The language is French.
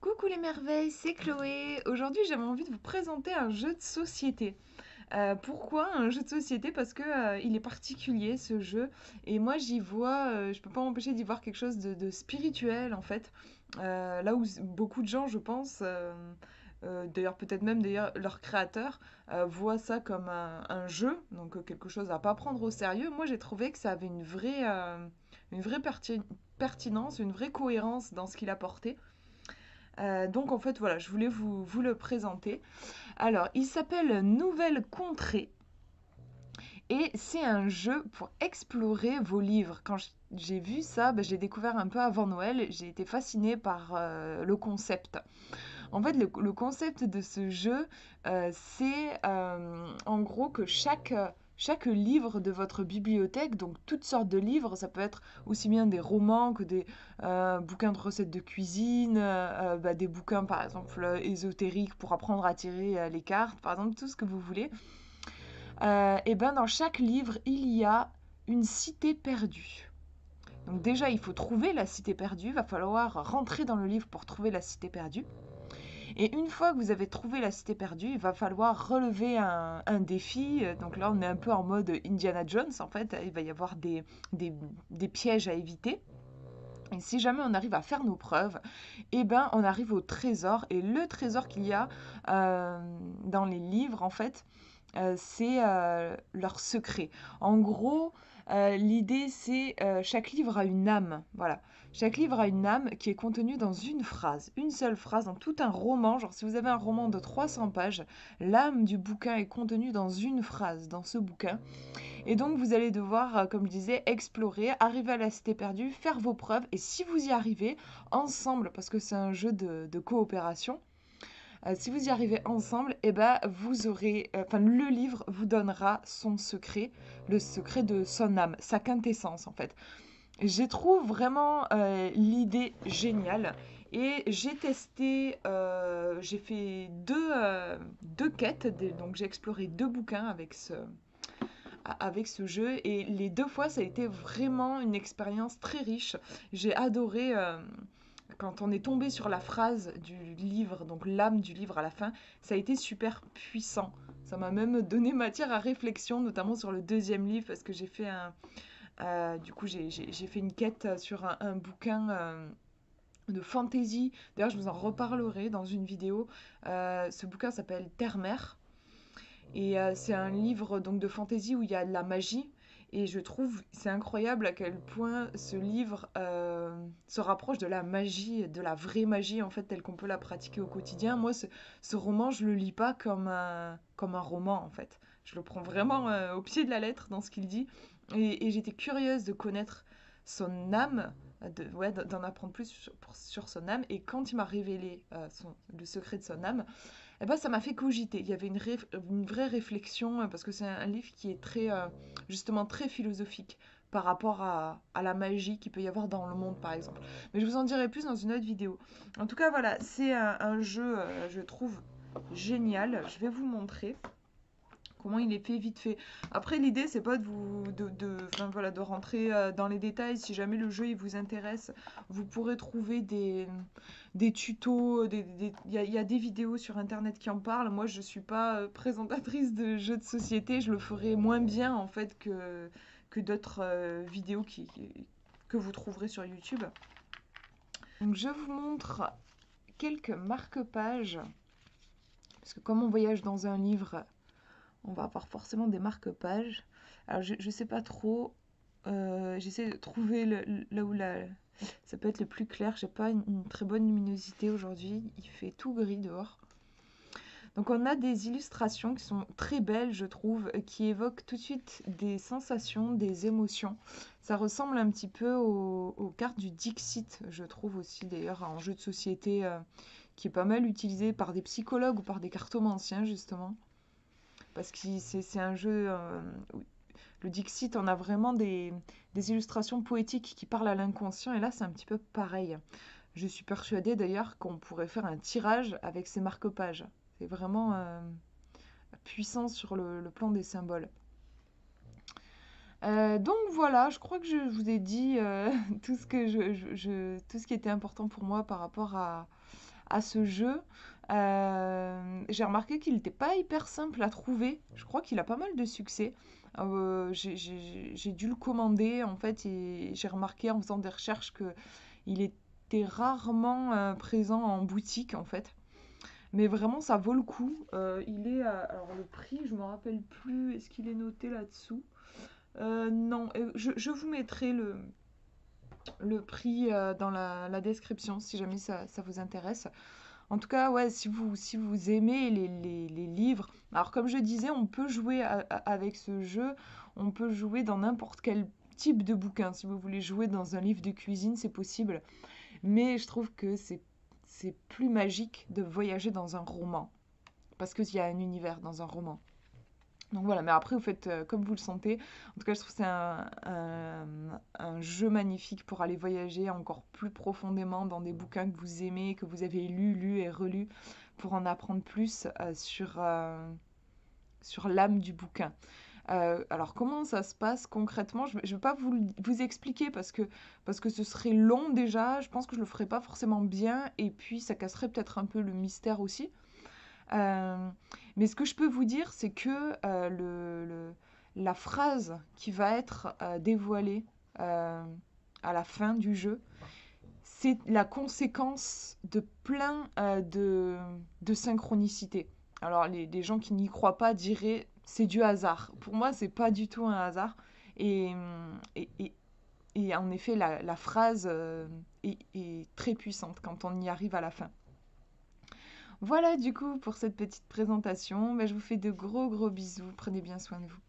Coucou les merveilles, c'est Chloé. Aujourd'hui, j'avais envie de vous présenter un jeu de société. Pourquoi un jeu de société? Parce que il est particulier ce jeu et moi j'y vois, je peux pas m'empêcher d'y voir quelque chose de spirituel en fait. Là où beaucoup de gens, je pense, d'ailleurs peut-être même d'ailleurs leurs créateurs, voient ça comme un jeu, donc quelque chose à pas prendre au sérieux. Moi j'ai trouvé que ça avait une vraie pertinence, une vraie cohérence dans ce qu'il apportait. Donc en fait voilà, je voulais vous le présenter. Alors, il s'appelle Nouvelle Contrée et c'est un jeu pour explorer vos livres. Quand j'ai vu ça, je l'ai découvert un peu avant Noël, j'ai été fascinée par le concept. En fait, le concept de ce jeu, c'est en gros que chaque livre de votre bibliothèque, donc toutes sortes de livres, ça peut être aussi bien des romans que des bouquins de recettes de cuisine, des bouquins par exemple ésotériques pour apprendre à tirer les cartes, par exemple, tout ce que vous voulez. Et ben dans chaque livre, il y a une cité perdue. Donc déjà, il faut trouver la cité perdue, il va falloir rentrer dans le livre pour trouver la cité perdue. Et une fois que vous avez trouvé la cité perdue, il va falloir relever un défi. Donc là, on est un peu en mode Indiana Jones, en fait. Il va y avoir des pièges à éviter. Et si jamais on arrive à faire nos preuves, eh ben, on arrive au trésor. Et le trésor qu'il y a dans les livres, en fait, c'est leur secret. En gros, l'idée, c'est chaque livre a une âme. Voilà. Chaque livre a une âme qui est contenue dans une phrase, une seule phrase, dans tout un roman. Genre, si vous avez un roman de 300 pages, l'âme du bouquin est contenue dans une phrase, dans ce bouquin. Et donc, vous allez devoir, comme je disais, explorer, arriver à la cité perdue, faire vos preuves. Et si vous y arrivez, ensemble, parce que c'est un jeu de coopération, si vous y arrivez ensemble, eh ben, vous aurez, le livre vous donnera son secret, le secret de son âme, sa quintessence en fait. Je trouve vraiment l'idée géniale et j'ai testé, j'ai fait deux quêtes, donc j'ai exploré deux bouquins avec ce jeu et les deux fois ça a été vraiment une expérience très riche. J'ai adoré quand on est tombé sur la phrase du livre, donc l'âme du livre à la fin, ça a été super puissant. Ça m'a même donné matière à réflexion, notamment sur le deuxième livre, parce que du coup, j'ai fait une quête sur un bouquin de fantasy. D'ailleurs, je vous en reparlerai dans une vidéo. Ce bouquin s'appelle Terre-Mère. Et c'est un livre donc de fantasy où il y a de la magie. Et je trouve c'est incroyable à quel point ce livre se rapproche de la magie, de la vraie magie en fait telle qu'on peut la pratiquer au quotidien. Moi, ce roman, je le lis pas comme un roman en fait. Je le prends vraiment au pied de la lettre dans ce qu'il dit. Et j'étais curieuse de connaître son âme, ouais, d'en apprendre plus sur son âme. Et quand il m'a révélé le secret de son âme, eh ben, ça m'a fait cogiter. Il y avait une vraie réflexion, parce que c'est un livre qui est justement très philosophique par rapport à la magie qu'il peut y avoir dans le monde, par exemple. Mais je vous en dirai plus dans une autre vidéo. En tout cas, voilà, c'est un jeu, je trouve, génial. Je vais vous montrer comment il est fait vite fait. Après, l'idée, c'est pas de vous enfin, voilà, de rentrer dans les détails. Si jamais le jeu il vous intéresse, vous pourrez trouver des tutos, il y a des vidéos sur internet qui en parlent. Moi, je suis pas présentatrice de jeux de société, je le ferai moins bien en fait que d'autres vidéos que vous trouverez sur YouTube. Donc, je vous montre quelques marque-pages, parce que comme on voyage dans un livre, on va avoir forcément des marque-pages. Alors, je sais pas trop. J'essaie de trouver là où ça peut être le plus clair. J'ai pas une très bonne luminosité aujourd'hui. Il fait tout gris dehors. Donc, on a des illustrations qui sont très belles, je trouve, qui évoquent tout de suite des sensations, des émotions. Ça ressemble un petit peu aux cartes du Dixit, je trouve aussi, d'ailleurs, un jeu de société qui est pas mal utilisé par des psychologues ou par des cartomanciens, justement. Parce que c'est un jeu. Le Dixit, on a vraiment des illustrations poétiques qui parlent à l'inconscient, et là, c'est un petit peu pareil. Je suis persuadée d'ailleurs qu'on pourrait faire un tirage avec ces marque-pages. C'est vraiment puissant sur le plan des symboles. Donc voilà, je crois que je vous ai dit tout ce que tout ce qui était important pour moi par rapport à à ce jeu. J'ai remarqué qu'il n'était pas hyper simple à trouver. Je crois qu'il a pas mal de succès. J'ai dû le commander en fait et j'ai remarqué en faisant des recherches que il était rarement présent en boutique en fait. Mais vraiment, ça vaut le coup. Il est alors le prix, je me rappelle plus. Est-ce qu'il est noté là-dessous? Non, je vous mettrai le prix dans la description si jamais ça vous intéresse. En tout cas, ouais, si vous aimez les livres, alors comme je disais, on peut jouer avec ce jeu, on peut jouer dans n'importe quel type de bouquin. Si vous voulez jouer dans un livre de cuisine, c'est possible. Mais je trouve que c'est plus magique de voyager dans un roman, parce qu'il y a un univers dans un roman. Donc voilà, mais après vous faites comme vous le sentez. En tout cas, je trouve que c'est un jeu magnifique pour aller voyager encore plus profondément dans des bouquins que vous aimez, que vous avez lus et relus, pour en apprendre plus sur l'âme du bouquin. Alors comment ça se passe concrètement? Je ne vais pas vous expliquer parce que ce serait long déjà, je pense que je le ferai pas forcément bien et puis ça casserait peut-être un peu le mystère aussi. Euh, mais ce que je peux vous dire, c'est que la phrase qui va être dévoilée euh, à la fin du jeu, c'est la conséquence de plein de synchronicité. Alors les gens qui n'y croient pas diraient c'est du hasard. Pour moi, c'est pas du tout un hasard. Et, et, et- et en effet, la phrase est très puissante quand on y arrive à la fin. Voilà du coup pour cette petite présentation. Ben, je vous fais de gros bisous. Prenez bien soin de vous.